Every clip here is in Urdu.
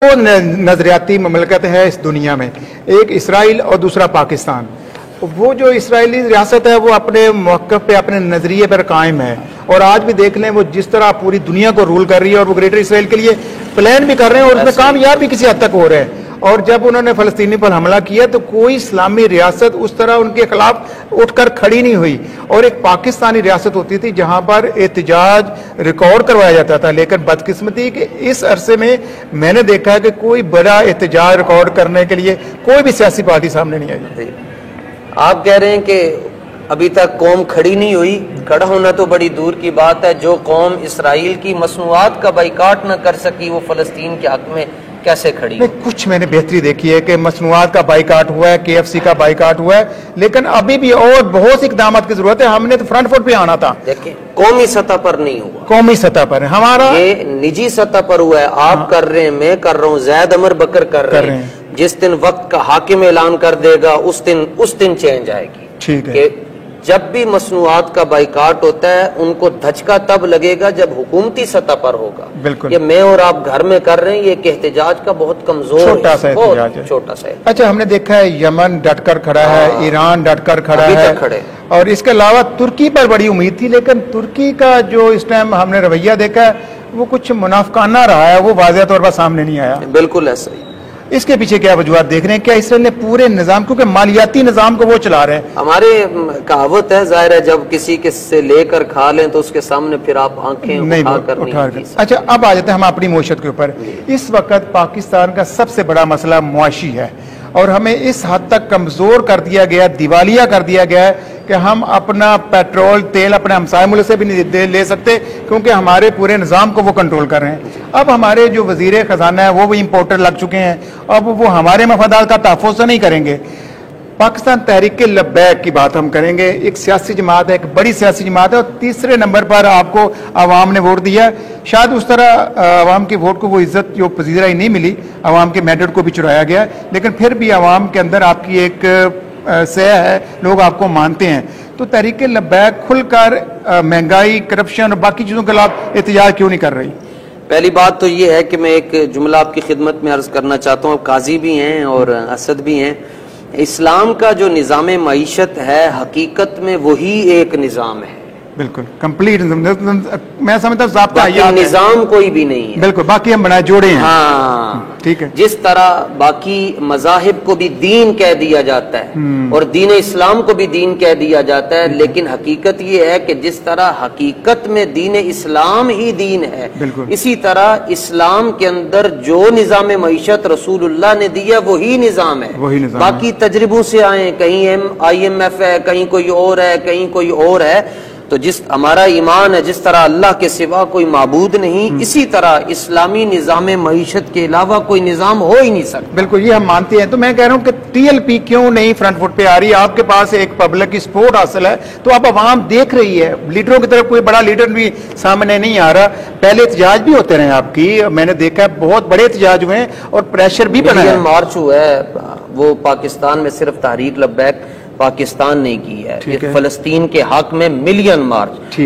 دو نظریاتی مملکت ہے اس دنیا میں، ایک اسرائیل اور دوسرا پاکستان۔ وہ جو اسرائیلی ریاست ہے وہ اپنے موقف پہ، اپنے نظریے پر قائم ہے، اور آج بھی دیکھ لیں وہ جس طرح پوری دنیا کو رول کر رہی ہے، اور وہ گریٹر اسرائیل کے لیے پلان بھی کر رہے ہیں، اور اس میں کامیاب بھی کسی حد تک ہو رہے ہیں۔ اور جب انہوں نے فلسطینی پر حملہ کیا تو کوئی اسلامی ریاست اس طرح ان کے خلاف اٹھ کر کھڑی نہیں ہوئی، اور ایک پاکستانی ریاست ہوتی تھی جہاں پر احتجاج ریکارڈ کروایا جاتا تھا، لیکن بدقسمتی کہ اس عرصے میں میں نے دیکھا ہے کہ کوئی بڑا احتجاج ریکارڈ کرنے کے لیے کوئی بھی سیاسی پارٹی سامنے نہیں آئی۔ آپ کہہ رہے ہیں کہ ابھی تک قوم کھڑی نہیں ہوئی، کھڑا ہونا تو بڑی دور کی بات ہے۔ جو قوم اسرائیل کی مصنوعات کا بائیکاٹ نہ کر سکی وہ فلسطین کے حق میں کیسے کھڑی؟ کچھ میں نے بہتری دیکھی ہے کہ مصنوعات کا بائیکاٹ ہوا ہے، KFC کا بائیکاٹ ہوا ہے، لیکن ابھی بھی اور بہت سی اقدامات کی ضرورت ہے۔ ہم نے تو فرنٹ فٹ پہ آنا تھا، دیکھیں قومی سطح پر نہیں ہوا، قومی سطح پر ہمارا یہ نجی سطح پر ہوا ہے۔ آپ کر رہے ہیں، میں کر رہا ہوں، زید عمر بکر کر رہے ہیں۔ جس دن وقت کا حاکم اعلان کر دے گا اس دن چینج آئے گی۔ ٹھیک ہے، کہ جب بھی مصنوعات کا بائیکاٹ ہوتا ہے ان کو دھچکا تب لگے گا جب حکومتی سطح پر ہوگا۔ بالکل، یہ میں اور آپ گھر میں کر رہے ہیں، یہ ایک احتجاج کا بہت کمزور چھوٹا سا احتجاج ہے، چھوٹا سا۔ اچھا، ہم نے دیکھا ہے یمن ڈٹ کر کھڑا ہے، ایران ڈٹ کر کھڑا ہے، کھڑے، اور اس کے علاوہ ترکی پر بڑی امید تھی، لیکن ترکی کا جو اس ٹائم ہم نے رویہ دیکھا ہے وہ کچھ منافقانہ رہا ہے، وہ واضح طور پر سامنے نہیں آیا۔ بالکل ایسا ہی۔ اس کے پیچھے کیا وجوہات دیکھ رہے ہیں؟ کیا اسرائیل نے پورے نظام، کیونکہ مالیاتی نظام کو وہ چلا رہے ہیں؟ ہمارے کہاوت ہے، ظاہر ہے جب کسی کے سے لے کر کھا لیں تو اس کے سامنے پھر آپ آنکھیں اٹھا کر نہیں۔ اچھا، اب آ جاتے ہیں ہم اپنی معیشت کے اوپر۔ اس وقت پاکستان کا سب سے بڑا مسئلہ معاشی ہے، اور ہمیں اس حد تک کمزور کر دیا گیا، دیوالیہ کر دیا گیا ہے کہ ہم اپنا پیٹرول تیل اپنے ہمسائے ملک سے بھی نہیں لے سکتے، کیونکہ ہمارے پورے نظام کو وہ کنٹرول کر رہے ہیں۔ اب ہمارے جو وزیر خزانہ ہے وہ بھی امپورٹر لگ چکے ہیں، اب وہ ہمارے مفادات کا تحفظ نہیں کریں گے۔ پاکستان تحریک لبیک کی بات ہم کریں گے، ایک سیاسی جماعت ہے، ایک بڑی سیاسی جماعت ہے، اور تیسرے نمبر پر آپ کو عوام نے ووٹ دیا۔ شاید اس طرح عوام کے ووٹ کو وہ عزت جو پذیرائی نہیں ملی، عوام کے مینڈیٹ کو بھی چرایا گیا، لیکن پھر بھی عوام کے اندر آپ کی ایک سہ ہے، لوگ آپ کو مانتے ہیں۔ تو تحریک لبیک کھل کر مہنگائی، کرپشن اور باقی چیزوں کے خلاف احتجاج کیوں نہیں کر رہی؟ پہلی بات تو یہ ہے کہ میں ایک جملہ آپ کی خدمت میں عرض کرنا چاہتا ہوں، قاضی بھی ہیں اور اسد بھی ہیں۔ اسلام کا جو نظام معیشت ہے حقیقت میں وہی ایک نظام ہے، بالکل کمپلیٹ، میں سمجھتا ہوں ضابطہ نظام کوئی بھی نہیں ہے، بالکل باقی ہم بنائے جوڑے ہیں۔ ہاں ٹھیک ہے، جس طرح باقی مذاہب کو بھی دین کہہ دیا جاتا ہے اور دین اسلام کو بھی دین کہہ دیا جاتا ہے، لیکن حقیقت یہ ہے کہ جس طرح حقیقت میں دین اسلام ہی دین ہے، اسی طرح اسلام کے اندر جو نظام معیشت رسول اللہ نے دیا وہی نظام ہے۔ باقی تجربوں سے آئیں، کہیں IMF ہے، کہیں کوئی اور ہے، کہیں کوئی اور ہے، تو جس ہمارا ایمان ہے جس طرح اللہ کے سوا کوئی معبود نہیں، اسی طرح اسلامی نظام معیشت کے علاوہ کوئی نظام ہو ہی نہیں سکتا۔ بالکل، یہ ہم مانتے ہیں۔ تو میں کہہ رہا ہوں کہ TLP کیوں نہیں فرنٹ فٹ پہ آ رہی؟ آپ کے پاس ایک پبلک کی سپورٹ حاصل ہے، تو اب عوام دیکھ رہی ہے، لیڈروں کی طرف کوئی بڑا لیڈر بھی سامنے نہیں آ رہا۔ پہلے احتجاج بھی ہوتے رہے آپ کی، میں نے دیکھا ہے بہت بڑے احتجاج ہوئے ہیں اور پریشر بھی بنا ہے۔ مارچ ہوا ہے، وہ پاکستان میں صرف تحریک لبیک پاکستان نے کی ہے، فلسطین کے حق میں ملین مارچ،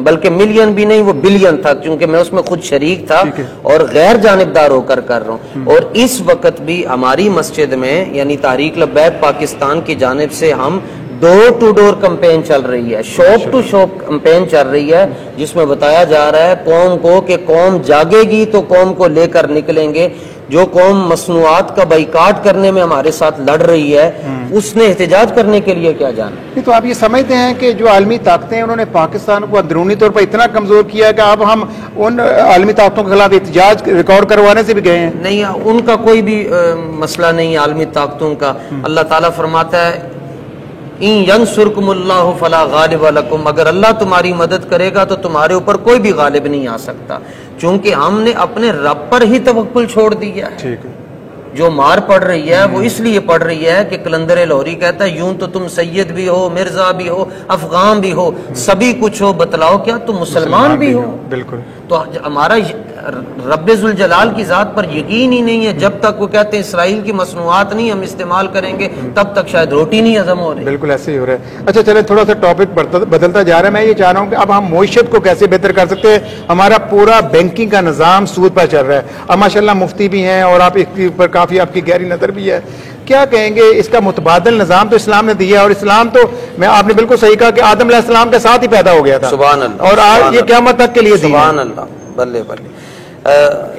بلکہ ملین بھی نہیں وہ بلین تھا، کیونکہ میں اس میں خود شریک تھا اور غیر جانبدار ہو کر رہا ہوں۔ اور اس وقت بھی ہماری مسجد میں یعنی تحریک لبیک پاکستان کی جانب سے ہم ڈور ٹو ڈور کمپین چل رہی ہے، شاپ ٹو شاپ کمپین چل رہی ہے، جس میں بتایا جا رہا ہے قوم کو کہ قوم جاگے گی تو قوم کو لے کر نکلیں گے۔ جو قوم مصنوعات کا بائیکاٹ کرنے میں ہمارے ساتھ لڑ رہی ہے اس نے احتجاج کرنے کے لیے کیا جانا؟ تو آپ یہ سمجھتے ہیں کہ جو عالمی طاقتیں ہیں انہوں نے پاکستان کو اندرونی طور پر اتنا کمزور کیا ہے کہ اب ہم ان عالمی طاقتوں کے خلاف احتجاج ریکارڈ کروانے سے بھی گئے ہیں؟ نہیں، ان کا کوئی بھی مسئلہ نہیں عالمی طاقتوں کا۔ اللہ تعالیٰ فرماتا ہے ان ینصرکم اللہ فلا غالب لکم، اگر اللہ تمہاری مدد کرے گا تو تمہارے اوپر کوئی بھی غالب نہیں آ سکتا، چونکہ ہم نے اپنے رب پر ہی توکل چھوڑ دیا ہے۔ جو مار پڑ رہی ہے وہ اس لیے پڑ رہی ہے کہ کلندر لاہوری کہتا ہے یوں تو تم سید بھی ہو، مرزا بھی ہو، افغان بھی ہو، سبھی کچھ ہو، بتلاؤ کیا تم مسلمان بھی ہو؟ بالکل۔ تو ہمارا رب ذوالجلال کی ذات پر یقین ہی نہیں ہے، جب تک وہ کہتے ہیں اسرائیل کی مصنوعات نہیں ہم استعمال کریں گے تب تک شاید روٹی نہیں ہضم ہو رہی. بالکل ایسے ہی ہو رہا ہے. اچھا چلیں تھوڑا سا ٹاپک بدلتا جا رہا ہے. میں یہ چاہ رہا ہوں کہ اب ہم معیشت کو کیسے بہتر کر سکتے ہیں. ہمارا پورا بینکنگ کا نظام سود پر چل رہا ہے. اب ماشاءاللہ مفتی بھی ہیں اور آپ اس کے اوپر کافی آپ کی گہری نظر بھی ہے. کیا کہیں گے اس کا متبادل نظام تو اسلام نے دیا ہے، اور اسلام تو آپ نے بالکل صحیح کہا کہ آدم علیہ السلام کے ساتھ ہی پیدا ہو گیا تھا. سبحان اللہ. اور آج یہ قیامت تک کے لیے دیا. سبحان اللہ. بلے بلے.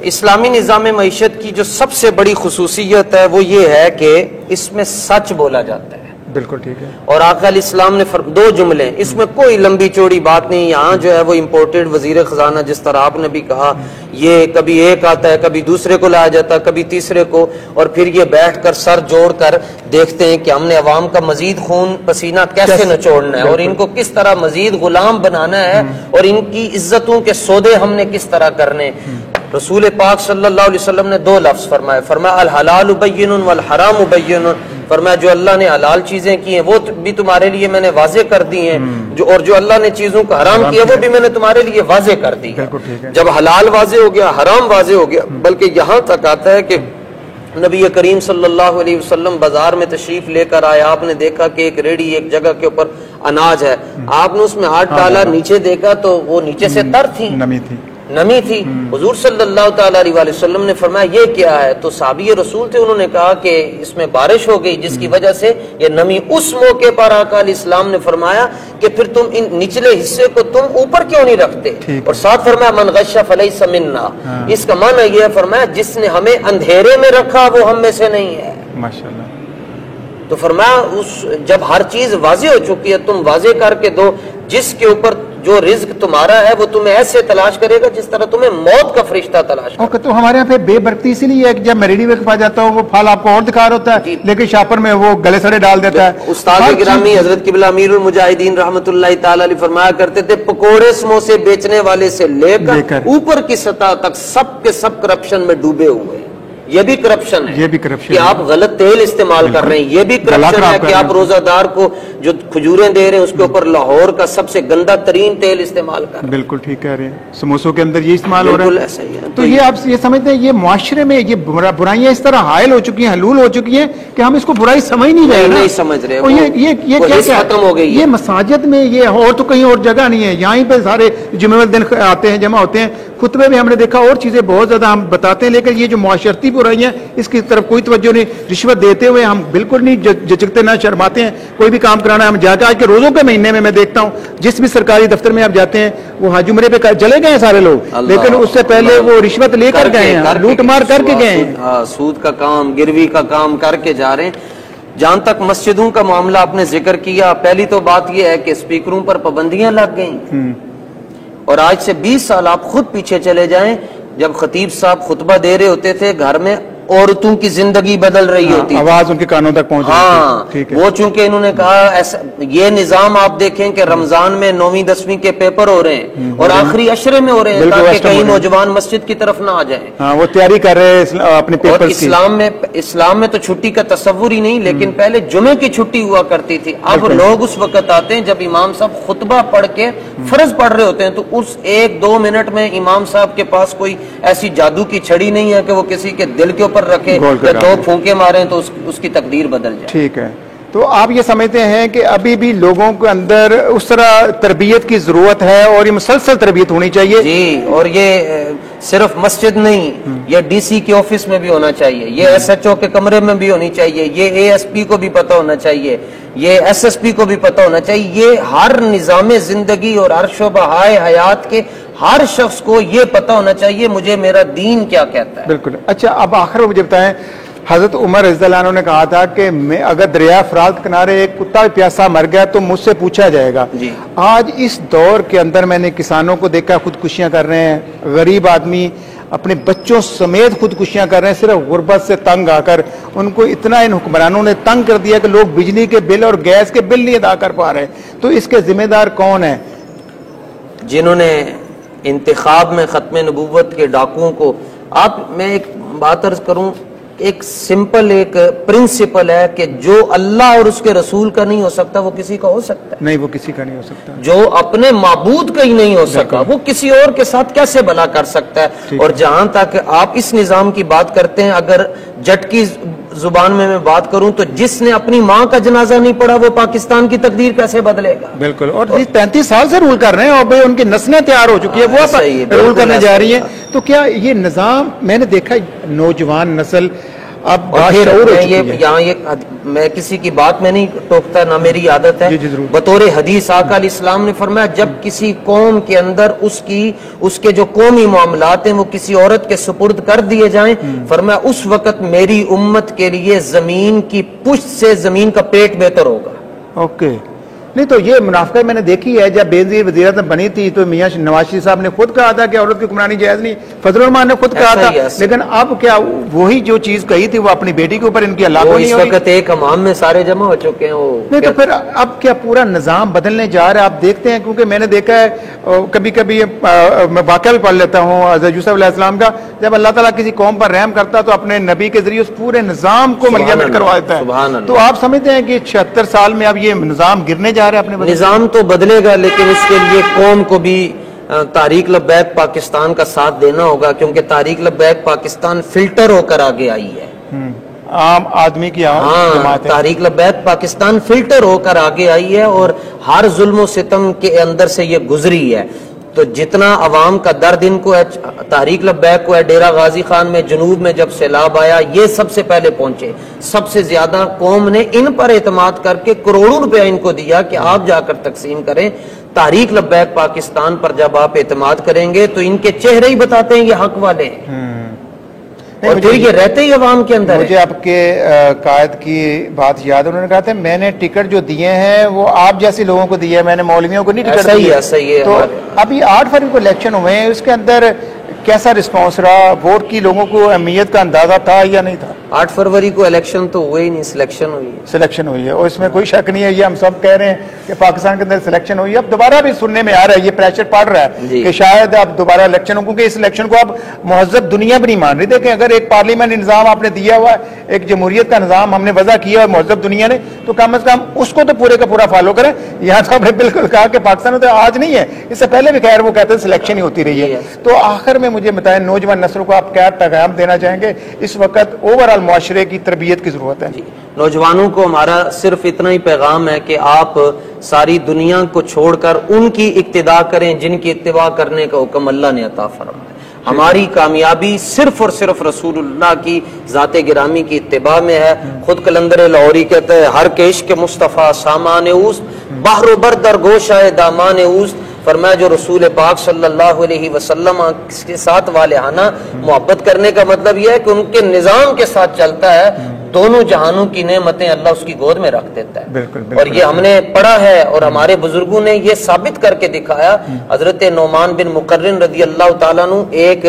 اسلامی نظام معیشت کی جو سب سے بڑی خصوصیت ہے وہ یہ ہے کہ اس میں سچ بولا جاتا ہے. بالکل ٹھیک ہے. اور آقا علیہ السلام نے دو جملے، اس میں کوئی لمبی چوڑی بات نہیں. یہاں جو ہے وہ امپورٹڈ وزیر خزانہ جس طرح آپ نے بھی کہا، یہ کبھی ایک آتا ہے کبھی دوسرے کو لایا جاتا ہے کبھی تیسرے کو، اور پھر یہ بیٹھ کر سر جوڑ کر دیکھتے ہیں کہ ہم نے عوام کا مزید خون پسینہ کیسے نچوڑنا ہے اور ان کو کس طرح مزید غلام بنانا ہے اور ان کی عزتوں کے سودے ہم نے کس طرح کرنے. رسول پاک صلی اللہ علیہ وسلم نے دو لفظ فرمائے، فرمایا الحلال بین والحرام بین. فرمایا جو اللہ نے حلال چیزیں کی ہیں وہ بھی تمہارے لیے میں نے واضح کر دی ہیں، اور جو اللہ نے چیزوں کو حرام کیا وہ بھی میں نے تمہارے لیے واضح کر دی. جب حلال واضح ہو گیا حرام واضح ہو گیا، بلکہ یہاں تک آتا ہے کہ نبی کریم صلی اللہ علیہ وسلم بازار میں تشریف لے کر آئے. آپ نے دیکھا کہ ایک ریڑھی ایک جگہ کے اوپر اناج ہے، آپ نے اس میں ہاتھ ڈالا، نیچے دیکھا تو وہ نیچے سے تر تھی، نمی تھی. حضور صلی اللہ تعالی علیہ وسلم نے فرمایا یہ کیا ہے؟ تو صحابی رسول تھے، انہوں نے کہا کہ اس میں بارش ہو گئی جس کی وجہ سے یہ نمی. اس موقع پر آقا علیہ السلام نے فرمایا کہ پھر تم ان نچلے حصے کو تم اوپر کیوں نہیں رکھتے؟ اور ساتھ فرمایا من غش فلیس منا. اس کا معنی یہ ہے فرمایا جس نے ہمیں اندھیرے میں رکھا وہ ہم میں سے نہیں ہے. ماشاءاللہ. تو فرمایا جب ہر چیز واضح ہو چکی ہے تم واضح کر کے دو. جس کے اوپر جو رزق تمہارا ہے وہ تمہیں ایسے تلاش کرے گا جس طرح تمہیں موت کا فرشتہ تلاش کرے گا. تو ہمارے یہاں پہ بے برکتی اسی لیے ہے کہ جب میں ریڈی میں پا جاتا ہوں وہ پھل آپ کو اور دکھا رہا ہوتا ہے لیکن شاپر میں وہ گلے سڑے ڈال دیتا ہے. استاد گرامی حضرت قبلہ امیر المجاہدین رحمۃ اللہ تعالی علیہ فرمایا کرتے تھے پکوڑے سموسے بیچنے والے سے لے کر اوپر کی سطح تک سب کے سب کرپشن میں ڈوبے ہوئے. یہ بھی کرپشن ہے، یہ بھی کرپشن کہ آپ غلط تیل استعمال کر رہے ہیں. یہ بھی کرپشن ہے کہ آپ روزہ دار کو جو کھجوریں دے رہے ہیں اس کے اوپر لاہور کا سب سے گندا ترین تیل استعمال کر رہے ہیں. بالکل ٹھیک کہہ رہے ہیں. سموسوں کے اندر یہ استعمال ہو رہا ہے. ایسا ہی ہے. تو یہ آپ یہ سمجھتے ہیں یہ معاشرے میں یہ برائیاں اس طرح حائل ہو چکی ہیں، حلول ہو چکی ہیں کہ ہم اس کو برائی سمجھ نہیں رہے. نہیں سمجھ رہے. یہ کیا ختم ہو گئی. یہ مساجد میں یہ اور تو کہیں اور جگہ نہیں ہے، یہیں پہ سارے جمعہ والے دن آتے ہیں، جمع ہوتے ہیں. خطبے میں ہم نے دیکھا اور چیزیں بہت زیادہ ہم بتاتے ہیں، لیکن یہ جو معاشرتی برائیاں اس کی طرف کوئی توجہ نہیں. رشوت دیتے ہوئے ہم بالکل نہیں جھجکتے، نہ شرماتے ہیں. کوئی بھی کام کرانا ہے ہم جا کے آج کے روزوں کے مہینے میں دیکھتا ہوں جس بھی سرکاری دفتر میں آپ جاتے ہیں وہ حج عمرے پہ چلے گئے ہیں سارے لوگ، لیکن اس سے پہلے وہ رشوت لے کر گئے ہیں، لوٹ مار کر کے گئے ہیں، سود کا کام گروی کا کام کر کے جا رہے ہیں. جہاں تک مسجدوں کا معاملہ آپ نے ذکر کیا، پہلی تو بات یہ ہے کہ اسپیکروں پر پابندیاں لگ گئیں. اور آج سے 20 سال آپ خود پیچھے چلے جائیں، جب خطیب صاحب خطبہ دے رہے ہوتے تھے گھر میں عورتوں کی زندگی بدل رہی ہوتی، آواز ان کے کانوں تک پہنچ رہی تھی. وہ چونکہ انہوں نے کہا ایسا یہ نظام آپ دیکھیں کہ رمضان میں 9ویں 10ویں کے پیپر ہو رہے ہیں اور آخری عشرے میں ہو رہے ہیں تاکہ کہیں نوجوان مسجد کی طرف نہ آ جائیں. وہ تیاری کر رہے ہیں اپنے پیپر کی. اسلام میں تو چھٹی کا تصور ہی نہیں، لیکن پہلے جمعے کی چھٹی ہوا کرتی تھی. اب لوگ اس وقت آتے ہیں جب امام صاحب خطبہ پڑھ کے فرض پڑھ رہے ہوتے ہیں، تو اس 1-2 منٹ میں امام صاحب کے پاس کوئی ایسی جادو کی چھڑی نہیں ہے کہ وہ کسی کے دل کے اوپر رکھے 2 پھونکے ماریں تو اس کی تقدیر بدل جائے. ٹھیک ہے. تو آپ یہ سمجھتے ہیں کہ ابھی بھی لوگوں کے اندر اس طرح تربیت کی ضرورت ہے اور یہ مسلسل تربیت ہونی چاہیے؟ جی، اور یہ صرف مسجد نہیں، یہ ڈی سی کے آفس میں بھی ہونا چاہیے، یہ ایس ایچ او کے کمرے میں بھی ہونی چاہیے، یہ اے ایس پی کو بھی پتہ ہونا چاہیے، یہ ایس ایس پی کو بھی پتہ ہونا چاہیے. یہ ہر نظام زندگی اور ہر شعبہ حیات کے ہر شخص کو یہ پتہ ہونا چاہیے مجھے میرا دین کیا کہتا ہے. بالکل. اچھا اب آخر میں مجھے بتائیں، حضرت عمر رضی اللہ عنہ نے کہا تھا کہ میں اگر دریا فرات کے کنارے ایک کتا پیاسا مر گیا تو مجھ سے پوچھا جائے گا. جی. آج اس دور کے اندر میں نے کسانوں کو دیکھا خودکشیاں کر رہے ہیں، غریب آدمی اپنے بچوں سمیت خودکشیاں کر رہے ہیں صرف غربت سے تنگ آ کر. ان کو اتنا ان حکمرانوں نے تنگ کر دیا کہ لوگ بجلی کے بل اور گیس کے بل نہیں ادا کر پا رہے. تو اس کے ذمہ دار کون ہیں؟ جنہوں نے انتخاب میں ختم نبوت کے ڈاکوؤں کو. میں ایک بات عرض کروں، ایک سمپل ایک پرنسپل ہے کہ جو اللہ اور اس کے رسول کا نہیں ہو سکتا وہ کسی کا ہو سکتا ہے؟ نہیں، وہ کسی کا نہیں ہو سکتا. جو اپنے معبود کا ہی نہیں ہو سکا وہ کسی اور کے ساتھ کیسے بھلا کر سکتا ہے؟ اور جہاں تک آپ اس نظام کی بات کرتے ہیں، اگر جٹ کی زبان میں بات کروں تو جس نے اپنی ماں کا جنازہ نہیں پڑھا وہ پاکستان کی تقدیر کیسے بدلے گا؟ بالکل. اور 35 سال سے رول کر رہے ہیں اور بھائی ان کی نسلیں تیار ہو چکی ہے، وہ رول کرنے جا رہی ہیں. تو کیا یہ نظام، میں نے دیکھا نوجوان نسل اب میں کسی کی بات میں نہیں ٹوکتا، نہ میری عادت ہے. بطور حدیث آقا علیہ السلام نے فرمایا جب کسی قوم کے اندر اس کے جو قومی معاملات ہیں وہ کسی عورت کے سپرد کر دیے جائیں، فرمایا اس وقت میری امت کے لیے زمین کی پشت سے زمین کا پیٹ بہتر ہوگا. اوکے. نہیں تو یہ منافقت میں نے دیکھی ہے. جب بینظیر وزیر اعظم بنی تھی تو میاں نواز شریف صاحب نے خود کہا تھا کہ عورت کی حکمرانی جائز نہیں، فضل الرحمان نے خود کہا تھا. لیکن اب کیا وہی جو چیز کہی تھی وہ اپنی بیٹی کے اوپر ان کی اللہ کو نہیں ہوئی؟ اس وقت ایک حمام میں سارے جمع ہو چکے ہیں. نہیں تو پھر اب کیا پورا نظام بدلنے جا رہا ہے؟ آپ دیکھتے ہیں، کیونکہ میں نے دیکھا ہے کبھی کبھی میں واقعہ بھی پڑھ لیتا ہوں حضرت یوسف علیہ السلام کا، جب اللہ تعالیٰ کسی قوم پر رحم کرتا تو اپنے نبی کے ذریعے اس پورے نظام کو ملیمت کروا دیتا ہے. تو آپ سمجھتے ہیں کہ 76 سال میں اب یہ نظام گرنے جا رہا ہے؟ اپنے نظام تو بدلے گا لیکن اس کے لیے قوم کو بھی تحریک لبیک پاکستان کا ساتھ دینا ہوگا، کیونکہ تحریک لبیک پاکستان فلٹر ہو کر آگے آئی ہے. عام آدمی کی تحریک لبیک پاکستان فلٹر ہو کر آگے آئی ہے اور ہر ظلم و ستم کے اندر سے یہ گزری ہے. تو جتنا عوام کا درد ان کو ہے، تحریک لبیک کو ہے، ڈیرہ غازی خان میں جنوب میں جب سیلاب آیا یہ سب سے پہلے پہنچے، سب سے زیادہ قوم نے ان پر اعتماد کر کے کروڑوں روپے ان کو دیا کہ آپ جا کر تقسیم کریں. تحریک لبیک پاکستان پر جب آپ اعتماد کریں گے تو ان کے چہرے ہی بتاتے ہیں یہ حق والے ہیں، اور جو یہ رہتے ہی عوام کے اندر. مجھے آپ کے قائد کی بات یاد ہے، انہوں نے کہا تھا میں نے ٹکٹ جو دیے ہیں وہ آپ جیسے لوگوں کو دیے، میں نے مولویوں کو نہیں ٹکٹ دیے. صحیح ہے. تو ابھی 8 فروری کو الیکشن ہوئے ہیں، اس کے اندر کیسا رسپانس رہا؟ ووٹ کی لوگوں کو اہمیت کا اندازہ تھا یا نہیں تھا؟ 8 فروری کو الیکشن تو ہوئے ہی نہیں، سلیکشن ہوئی ہے اور اس میں کوئی شک نہیں ہے. یہ ہم سب کہہ رہے ہیں کہ پاکستان کے اندر سلیکشن ہوئی ہے. اب دوبارہ بھی سننے میں آ رہا ہے، یہ پریشر پڑ رہا ہے کہ شاید اب دوبارہ الیکشن ہو، کیونکہ اس الیکشن کو اب مہذب دنیا بھی نہیں مان رہی. دیکھیں اگر ایک پارلیمنٹ نظام آپ نے دیا ہوا ہے، ایک جمہوریت کا نظام ہم نے وضع کیا ہے مہذب دنیا نے، تو کم از کم اس کو تو پورے کا پورا فالو کریں. یہاں تو ہم نے بالکل کہا کہ پاکستان تو آج نہیں ہے، اس سے پہلے بھی خیر وہ کہتے ہیں سلیکشن ہی ہوتی رہی ہے. تو آخر میں مجھے بتائیں نوجوان نسل کو آپ کیا پیغام دینا چاہیں گے؟ اس وقت اوور آل معاشرے کی تربیت کی ضرورت ہے. نوجوانوں کو ہمارا صرف اتنا ہی پیغام ہے کہ آپ ساری دنیا کو چھوڑ کر ان کی اقتداء کریں جن کی اتباع کرنے کا حکم اللہ نے عطا فرمایا. ہماری کامیابی صرف اور صرف رسول اللہ کی ذات گرامی کی اتباع میں ہے. خود کلندر لاہوری کہتا ہے ہر کے عشق مصطفیٰ سامان اوست، بحر و بر در گوشہ دامان اوست. فرمایا جو رسول پاک صلی اللہ علیہ وسلم کے ساتھ والہانہ محبت کرنے کا مطلب یہ ہے کہ ان کے نظام کے ساتھ چلتا ہے، دونوں جہانوں کی نعمتیں اللہ اس کی گود میں رکھ دیتا ہے. بالکل. اور یہ ہم نے پڑھا ہے اور ہمارے بزرگوں نے یہ ثابت کر کے دکھایا. حضرت نعمان بن مقرن رضی اللہ تعالیٰ عنہ ایک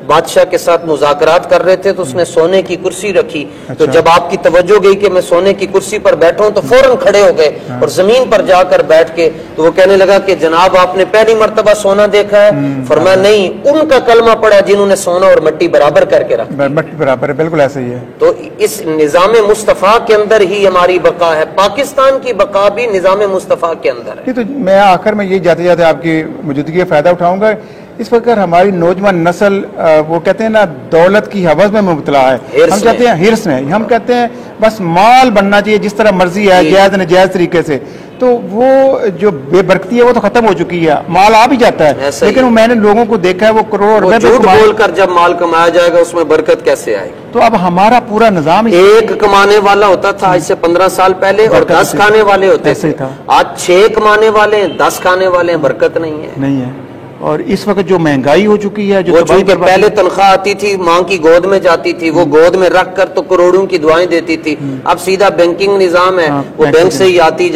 بادشاہ کے ساتھ مذاکرات کر رہے تھے تو اس نے سونے کی کرسی رکھی. تو جب آپ کی توجہ گئی کہ میں سونے کی کرسی پر بیٹھا ہوں تو فوراً کھڑے ہو گئے اور زمین پر جا کر بیٹھ کے تو وہ کہنے لگا کہ جناب آپ نے پہلی مرتبہ سونا دیکھا ہے؟ فرمایا نہیں، ان کا کلمہ پڑھا جنہوں نے سونا اور مٹی برابر کر کے رکھا. مٹی برابر ہے، بالکل ایسا ہی ہے. تو اس نظام مصطفیٰ کے اندر ہی ہماری بقا ہے. پاکستان کی بقا بھی نظام مصطفیٰ کے اندر ہے. تو میں آخر میں یہ جاتے جاتے آپ کی موجودگی کا فائدہ اٹھاؤں گا. اس وقت ہماری نوجوان نسل وہ کہتے ہیں نا دولت کی حوث میں مبتلا ہے، ہم کہتے ہیں ہرس میں، ہم کہتے ہیں بس مال بننا چاہیے جس طرح مرضی ہے جائز نجائز طریقے سے. تو وہ جو بے برکتی ہے وہ تو ختم ہو چکی ہے، مال آ بھی جاتا ہے لیکن میں نے لوگوں کو دیکھا ہے وہ کروڑ روپے جھوٹ بول کر جب مال کمایا جائے گا اس میں برکت کیسے آئے گی؟ تو اب ہمارا پورا نظام ایک کمانے والا ہوتا تھا آج سے 15 سال پہلے اور 10 کھانے والے ہوتے تھے. آج 6 کمانے والے ہیں، 10 کھانے والے ہیں، برکت نہیں ہے. اور اس وقت جو مہنگائی ہو چکی ہے، جو پہلے تنخواہ آتی تھی ماں کی گود میں جاتی تھی، وہ گود میں رکھ کر تو کروڑوں کی دعائیں دیتی تھی. اب سیدھا بینکنگ نظام ہے، وہ بینک سے ہی آتی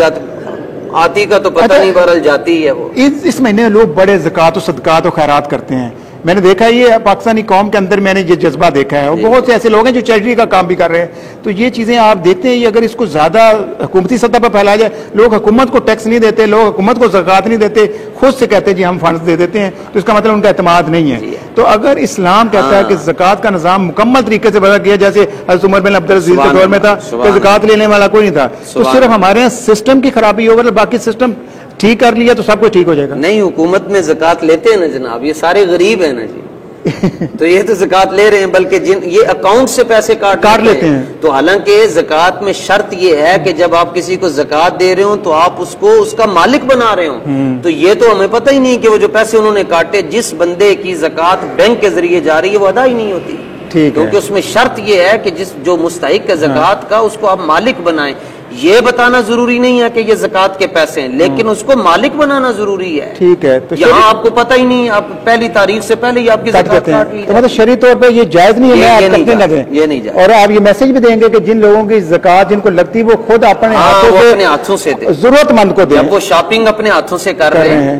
کا تو پتہ نہیں، بہرحال جاتی ہے. وہ اس مہینے لوگ بڑے زکوٰۃ و صدقات و خیرات کرتے ہیں. میں نے دیکھا یہ پاکستانی قوم کے اندر میں نے یہ جذبہ دیکھا ہے، اور بہت سے ایسے لوگ ہیں جو چیریٹی کا کام بھی کر رہے ہیں. تو یہ چیزیں آپ دیکھتے ہیں، یہ اگر اس کو زیادہ حکومتی سطح پر پھیلایا جائے، لوگ حکومت کو ٹیکس نہیں دیتے، لوگ حکومت کو زکوٰۃ نہیں دیتے، خود سے کہتے ہیں جی ہم فنڈز دے دیتے ہیں، تو اس کا مطلب ان کا اعتماد نہیں ہے. تو اگر اسلام کہتا ہے کہ زکوٰۃ کا نظام مکمل طریقے سے بدل گیا، جیسے حضرت عمر بن عبدالعزیز کے دور میں تھا کہ زکوٰۃ لینے والا کوئی نہیں تھا، تو صرف ہمارے یہاں سسٹم کی خرابی ہوگا، باقی سسٹم ٹھیک کر لیا تو سب کچھ ٹھیک ہو جائے گا. نہیں، حکومت میں زکوٰۃ لیتے ہیں نا جناب، یہ سارے غریب ہیں نا جی. تو یہ تو زکوٰۃ لے رہے ہیں، بلکہ یہ اکاؤنٹ سے پیسے کاٹ لیتے ہیں. تو حالانکہ زکوٰۃ میں شرط یہ ہے کہ جب آپ کسی کو زکوٰۃ دے رہے ہوں تو آپ اس کو اس کا مالک بنا رہے ہوں. تو یہ تو ہمیں پتہ ہی نہیں کہ وہ جو پیسے انہوں نے کاٹے، جس بندے کی زکوٰۃ بینک کے ذریعے جا رہی ہے وہ ادا ہی نہیں ہوتی، کیونکہ اس میں شرط یہ ہے کہ جو مستحق ہے زکوٰۃ کا، اس کو آپ مالک بنائیں. یہ بتانا ضروری نہیں ہے کہ یہ زکوٰۃ کے پیسے ہیں، لیکن اس کو مالک بنانا ضروری ہے. ٹھیک ہے، تو یہاں آپ کو پتہ ہی نہیں، آپ پہلی تاریخ سے پہلے ہی آپ کی زکوٰۃ کاٹ لی. مطلب شرعی طور پہ یہ جائز نہیں ہے، یہ نہیں جائز. اور آپ یہ میسج بھی دیں گے کہ جن لوگوں کی زکوٰۃ جن کو لگتی وہ خود اپنے ہاتھوں سے دیں، ضرورت مند کو دیں. جب وہ شاپنگ اپنے ہاتھوں سے کر رہے ہیں،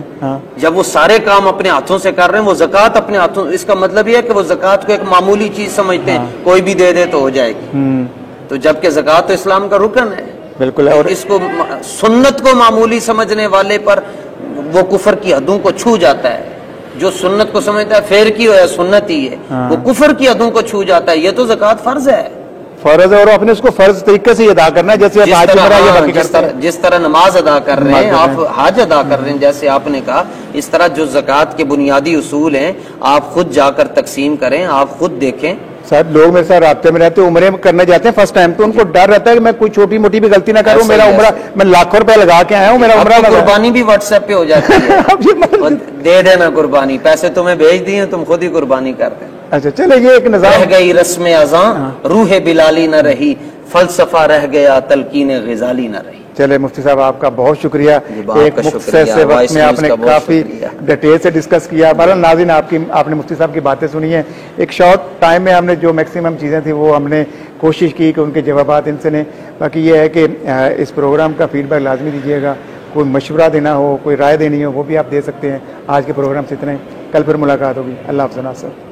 جب وہ سارے کام اپنے ہاتھوں سے کر رہے ہیں، وہ زکوٰۃ اپنے ہاتھوں، اس کا مطلب یہ ہے کہ وہ زکوٰۃ کو ایک معمولی چیز سمجھتے ہیں، کوئی بھی دے دے تو ہو جائے گی. تو جبکہ زکوٰۃ تو اسلام کا رکن ہے. بالکل. اور اس کو سنت کو معمولی سمجھنے والے پر وہ کفر کی حدوں کو چھو جاتا ہے. جو سنت کو سمجھتا ہے فیر کی ہو یا سنت ہی ہے، وہ کفر کی حدوں کو چھو جاتا ہے. یہ تو زکوٰۃ فرض ہے، فرض ہے، اور اپنے اس کو فرض طریقے سے ادا کرنا ہے، جیسے جس طرح نماز ادا کر رہے ہیں، آپ حج ادا کر رہے ہیں جیسے آپ نے کہا، اس طرح جو زکوٰۃ کے بنیادی اصول ہیں آپ خود جا کر تقسیم کریں، آپ خود دیکھیں. سر لوگ میرے ساتھ رابطے میں رہتے ہیں، عمرے کرنے جاتے ہیں فرسٹ ٹائم، تو ان کو ڈر رہتا ہے کہ میں کوئی چھوٹی موٹی بھی غلطی نہ کروں، میرا عمرہ میں لاکھوں روپے لگا کے آیا ہوں، میرا عمرہ قربانی بھی واٹس ایپ پہ ہو جاتی ہے. دے دینا قربانی، پیسے تمہیں بھیج دیے، تم خود ہی قربانی کر دیں. اچھا چلے، یہ ایک نظام. رہ گئی رسم اذاں روح بلالی نہ رہی، فلسفہ رہ گیا تلقین غزالی نہ رہی. چلے مفتی صاحب آپ کا بہت شکریہ، ایک مختصر سے وقت میں آپ نے کافی ڈیٹیل سے ڈسکس کیا. بہرحال ناظرین، آپ نے مفتی صاحب کی باتیں سنی ہیں. ایک شارٹ ٹائم میں ہم نے جو میکسیمم چیزیں تھیں وہ ہم نے کوشش کی کہ ان کے جوابات ان سے لیں. باقی یہ ہے کہ اس پروگرام کا فیڈ بیک لازمی دیجیے گا، کوئی مشورہ دینا ہو، کوئی رائے دینی ہو، وہ بھی آپ دے سکتے ہیں. آج کے پروگرام سے اتنا ہی، کل پھر ملاقات ہوگی. اللہ حافظ.